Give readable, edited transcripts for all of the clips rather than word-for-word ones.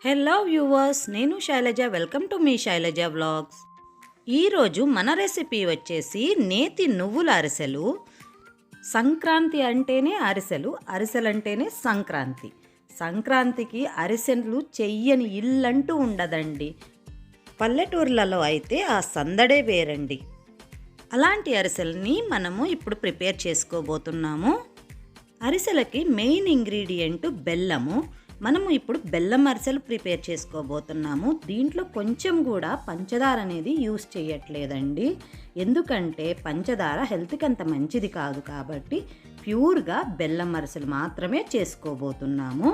Hello viewers, నేను Shailaja. Welcome to మీ Shailaja vlogs. ఈరోజు మన రెసిపీ వచ్చేసి నేతి నువ్వుల అరిసెలు. సంక్రాంతి అంటేనే అరిసెలు, అరిసెలు అంటేనే సంక్రాంతి. సంక్రాంతికి అరిసెలు చెయ్యని ఇల్లంటూ ఉండదండి. పల్లెటూర్లలో అయితే ఆ సందడే వేరండి. అలాంటి అరిసెల్ని మనము ఇప్పుడు ప్రిపేర్ చేసుకోబోతున్నాము. అరిసెలకి మెయిన్ ఇంగ్రీడియంట్ బెల్లము. మనము ఇప్పుడు బెల్లం అరిసెలు ప్రిపేర్ చేసుకోబోతున్నాము. దీంట్లో కొంచెం కూడా పంచదార అనేది యూస్ చేయట్లేదండి. ఎందుకంటే పంచదార హెల్త్కి అంత మంచిది కాదు కాబట్టి ప్యూర్గా బెల్లం అరిసెలు మాత్రమే చేసుకోబోతున్నాము.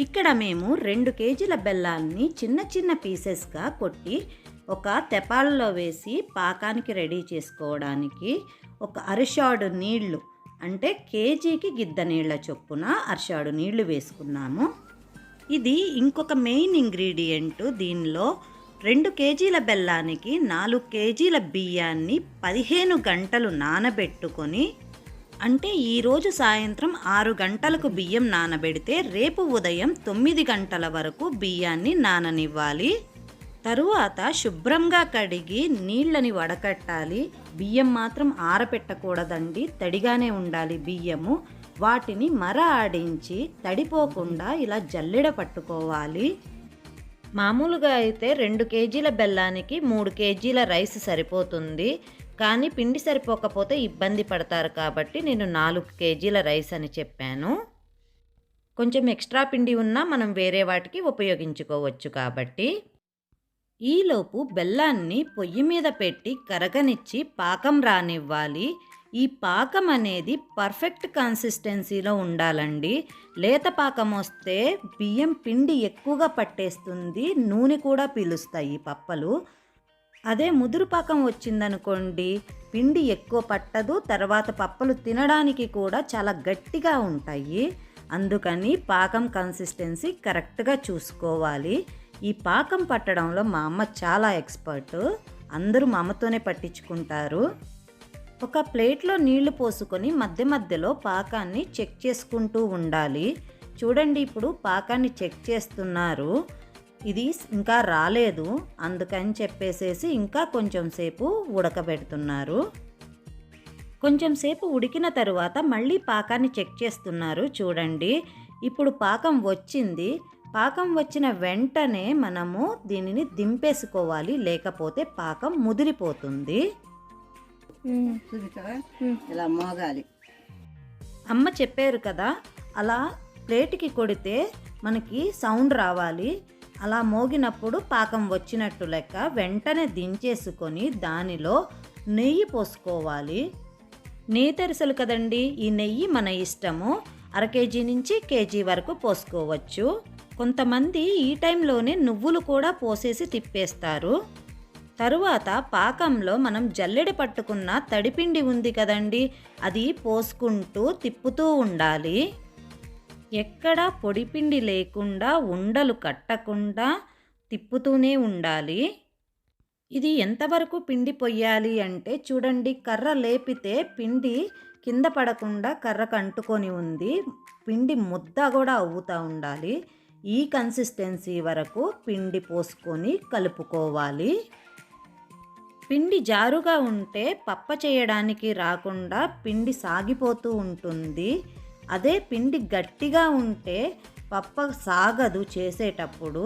ఇక్కడ మేము 2 కేజీల బెల్లాన్ని చిన్న చిన్న పీసెస్గా కొట్టి ఒక తెపాలలో వేసి పాకానికి రెడీ చేసుకోవడానికి ఒక అరిషాడు నీళ్లు, అంటే కేజీకి గిద్ద నీళ్ల చొప్పున అరిషాడు నీళ్లు వేసుకున్నాము. ఇది ఇంకొక మెయిన్ ఇంగ్రీడియంట్. దీనిలో 2 కేజీల బెల్లానికి 4 కేజీల బియ్యాన్ని 15 గంటలు నానబెట్టుకొని, అంటే ఈరోజు సాయంత్రం 6 గంటలకు బియ్యం నానబెడితే రేపు ఉదయం 9 గంటల వరకు బియ్యాన్ని నాననివ్వాలి. తరువాత శుభ్రంగా కడిగి నీళ్ళని వడకట్టాలి. బియ్యం మాత్రం ఆరపెట్టకూడదండి, తడిగానే ఉండాలి బియ్యము. వాటిని మర ఆడించి తడిపోకుండా ఇలా జల్లెడ పట్టుకోవాలి. మామూలుగా అయితే 2 కేజీల బెల్లానికి 3 కేజీల రైస్ సరిపోతుంది. కానీ పిండి సరిపోకపోతే ఇబ్బంది పడతారు కాబట్టి నేను 4 కేజీల రైస్ అని చెప్పాను. కొంచెం ఎక్స్ట్రా పిండి ఉన్నా మనం వేరే వాటికి ఉపయోగించుకోవచ్చు కాబట్టి. ఈలోపు బెల్లాన్ని పొయ్యి మీద పెట్టి కరగనిచ్చి పాకం రానివ్వాలి. ఈ పాకం అనేది పర్ఫెక్ట్ కన్సిస్టెన్సీలో ఉండాలండి. లేత పాకం వస్తే బియ్యం పిండి ఎక్కువగా పట్టేస్తుంది, నూనె కూడా పీలుస్తాయి పప్పలు. అదే ముదురు పాకం వచ్చిందనుకోండి, పిండి ఎక్కువ పట్టదు, తర్వాత పప్పలు తినడానికి కూడా చాలా గట్టిగా ఉంటాయి. అందుకని పాకం కన్సిస్టెన్సీ కరెక్ట్గా చూసుకోవాలి. ఈ పాకం పట్టడంలో మా అమ్మ చాలా ఎక్స్పర్ట్. అందరూ మా అమ్మతోనే పట్టించుకుంటారు. ఒక ప్లేట్లో నీళ్లు పోసుకొని మధ్య మధ్యలో పాకాన్ని చెక్ చేసుకుంటూ ఉండాలి. చూడండి, ఇప్పుడు పాకాన్ని చెక్ చేస్తున్నారు. ఇది ఇంకా రాలేదు, అందుకని చెప్పేసేసి ఇంకా కొంచెం సేపు ఉడకబెడుతున్నారు. కొంచెం సేపు ఉడికిన తరువాత మళ్ళీ పాకాన్ని చెక్ చేస్తున్నారు. చూడండి, ఇప్పుడు పాకం వచ్చింది. పాకం వచ్చిన వెంటనే మనము దీనిని దింపేసుకోవాలి, లేకపోతే పాకం ముదిరిపోతుంది. ఇలా మోగాలి. అమ్మ చెప్పారు కదా, అలా ప్లేట్కి కొడితే మనకి సౌండ్ రావాలి. అలా మోగినప్పుడు పాకం వచ్చినట్టు లెక్క. వెంటనే దించేసుకొని దానిలో నెయ్యి పోసుకోవాలి. నేతరిసెలు కదండి, ఈ నెయ్యి మన ఇష్టము. 1/2 కేజీ నుంచి కేజీ వరకు పోసుకోవచ్చు. కొంతమంది ఈ టైంలోనే నువ్వులు కూడా పోసేసి తిప్పేస్తారు. తరువాత పాకంలో మనం జల్లెడ పట్టుకున్న తడిపిండి ఉంది కదండి, అది పోసుకుంటూ తిప్పుతూ ఉండాలి. ఎక్కడా పొడిపిండి లేకుండా, ఉండలు కట్టకుండా తిప్పుతూనే ఉండాలి. ఇది ఎంతవరకు పిండి పొయ్యాలి అంటే చూడండి, కర్ర లేపితే పిండి కింద పడకుండా కర్రకు అంటుకొని ఉంది. పిండి ముద్ద కూడా అవుతూ ఉండాలి. ఈ కన్సిస్టెన్సీ వరకు పిండి పోసుకొని కలుపుకోవాలి. పిండి జారుగా ఉంటే పప్ప చేయడానికి రాకుండా పిండి సాగిపోతూ ఉంటుంది. అదే పిండి గట్టిగా ఉంటే పప్ప సాగదు చేసేటప్పుడు.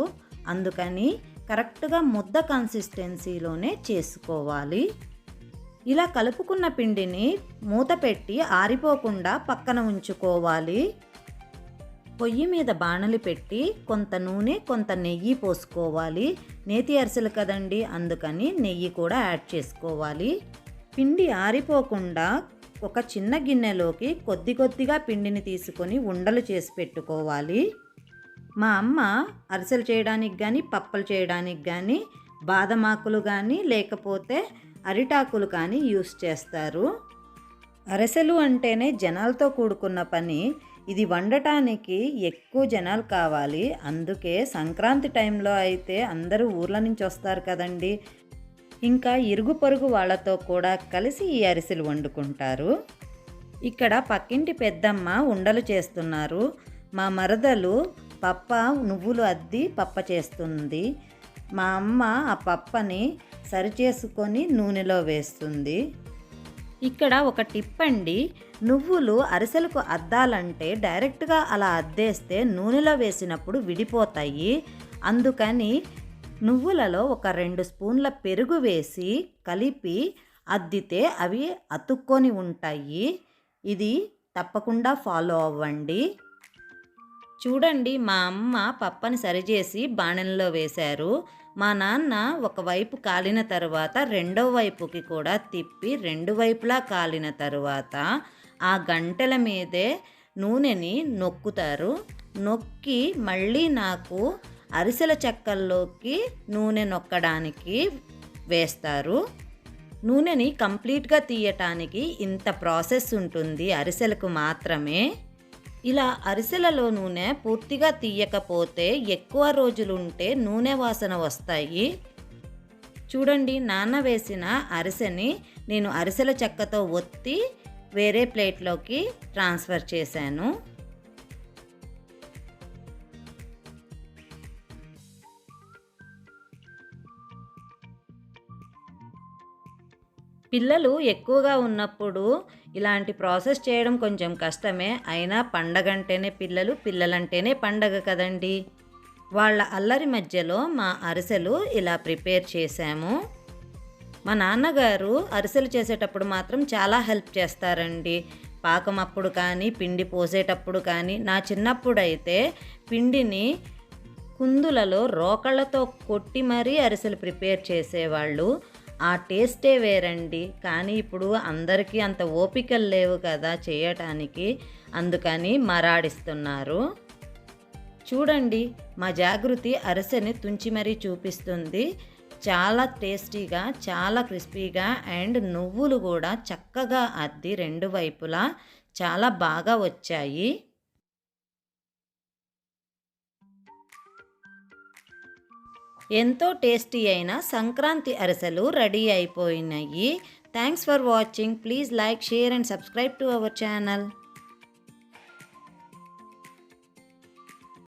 అందుకని కరెక్ట్గా ముద్ద కన్సిస్టెన్సీలోనే చేసుకోవాలి. ఇలా కలుపుకున్న పిండిని మూత పెట్టి ఆరిపోకుండా పక్కన ఉంచుకోవాలి. పొయ్యి మీద బాణలి పెట్టి కొంత నూనె, కొంత నెయ్యి పోసుకోవాలి. నేతి అరిసెలు కదండి, అందుకని నెయ్యి కూడా యాడ్ చేసుకోవాలి. పిండి ఆరిపోకుండా ఒక చిన్న గిన్నెలోకి కొద్ది కొద్దిగా పిండిని తీసుకొని ఉండలు చేసి పెట్టుకోవాలి. మా అమ్మ అరిసెలు చేయడానికి కానీ, పప్పలు చేయడానికి కానీ బాదమాకులు కానీ లేకపోతే అరిటాకులు కానీ యూస్ చేస్తారు. అరిసెలు అంటేనే జనాలతో కూడుకున్న పని. ఇది వండటానికి ఎక్కువ జనాలు కావాలి. అందుకే సంక్రాంతి టైంలో అయితే అందరూ ఊర్ల నుంచి వస్తారు కదండి, ఇంకా ఇరుగు పొరుగు వాళ్ళతో కూడా కలిసి ఈ అరిసెలు వండుకుంటారు. ఇక్కడ పక్కింటి పెద్దమ్మ ఉండలు చేస్తున్నారు. మా మరదలు పప్ప నువ్వులు అద్ది పప్ప చేస్తుంది. మా అమ్మ ఆ పప్పని సరిచేసుకొని నూనెలో వేస్తుంది. ఇక్కడ ఒక టిప్ అండి, నువ్వులు అరిసెలకు అద్దాలంటే డైరెక్ట్గా అలా అద్దేస్తే నూనెలో వేసినప్పుడు విడిపోతాయి. అందుకని నువ్వులలో ఒక 2 స్పూన్ల పెరుగు వేసి కలిపి అద్దితే అవి అతుక్కొని ఉంటాయి. ఇది తప్పకుండా ఫాలో అవ్వండి. చూడండి, మా అమ్మ పప్పని సరిచేసి బాణంలో వేశారు. మా నాన్న ఒకవైపు కాలిన తర్వాత రెండో వైపుకి కూడా తిప్పి 2 వైపులా కాలిన తర్వాత ఆ గంటెల మీదే నూనెని నొక్కుతారు. నొక్కి మళ్ళీ నాకు అరిసెల చెక్కల్లోకి నూనె నొక్కడానికి వేస్తారు. నూనెని కంప్లీట్గా తీయటానికి ఇంత ప్రాసెస్ ఉంటుంది అరిసెలకు మాత్రమే. ఇలా అరిసెలలో నూనె పూర్తిగా తీయకపోతే ఎక్కువ రోజులుంటే నూనె వాసన వస్తాయి. చూడండి, నాన్న వేసిన అరిసెని నేను అరిసెల చెక్కతో ఒత్తి వేరే ప్లేట్లోకి ట్రాన్స్ఫర్ చేశాను. పిల్లలు ఎక్కువగా ఉన్నప్పుడు ఇలాంటి ప్రాసెస్ చేయడం కొంచెం కష్టమే. అయినా పండగంటేనే పిల్లలంటేనే పండగ కదండి. వాళ్ళ అల్లరి మధ్యలో మా అరిసెలు ఇలా ప్రిపేర్ చేశాము. మా నాన్నగారు అరిసెలు చేసేటప్పుడు మాత్రం చాలా హెల్ప్ చేస్తారండి. పాకం అప్పుడు కానీ, పిండి పోసేటప్పుడు కానీ. నా చిన్నప్పుడైతే పిండిని కుందులలో రోకళ్ళతో కొట్టి మరీ అరిసెలు ప్రిపేర్ చేసేవాళ్ళు. ఆ టేస్టే వేరండి. కానీ ఇప్పుడు అందరికీ అంత ఓపికలు లేవు కదా చేయటానికి, అందుకని మరాడిస్తున్నారు. చూడండి, మా జాగృతి అరిసెని తుంచి మరీ చూపిస్తుంది. చాలా టేస్టీగా, చాలా క్రిస్పీగా అండ్ నువ్వులు కూడా చక్కగా అద్ది 2 వైపులా చాలా బాగా వచ్చాయి. ఎంతో టేస్టీ అయిన సంక్రాంతి అరిసెలు రెడీ అయిపోయినాయి. Thanks for watching. Please like, share and subscribe to our channel.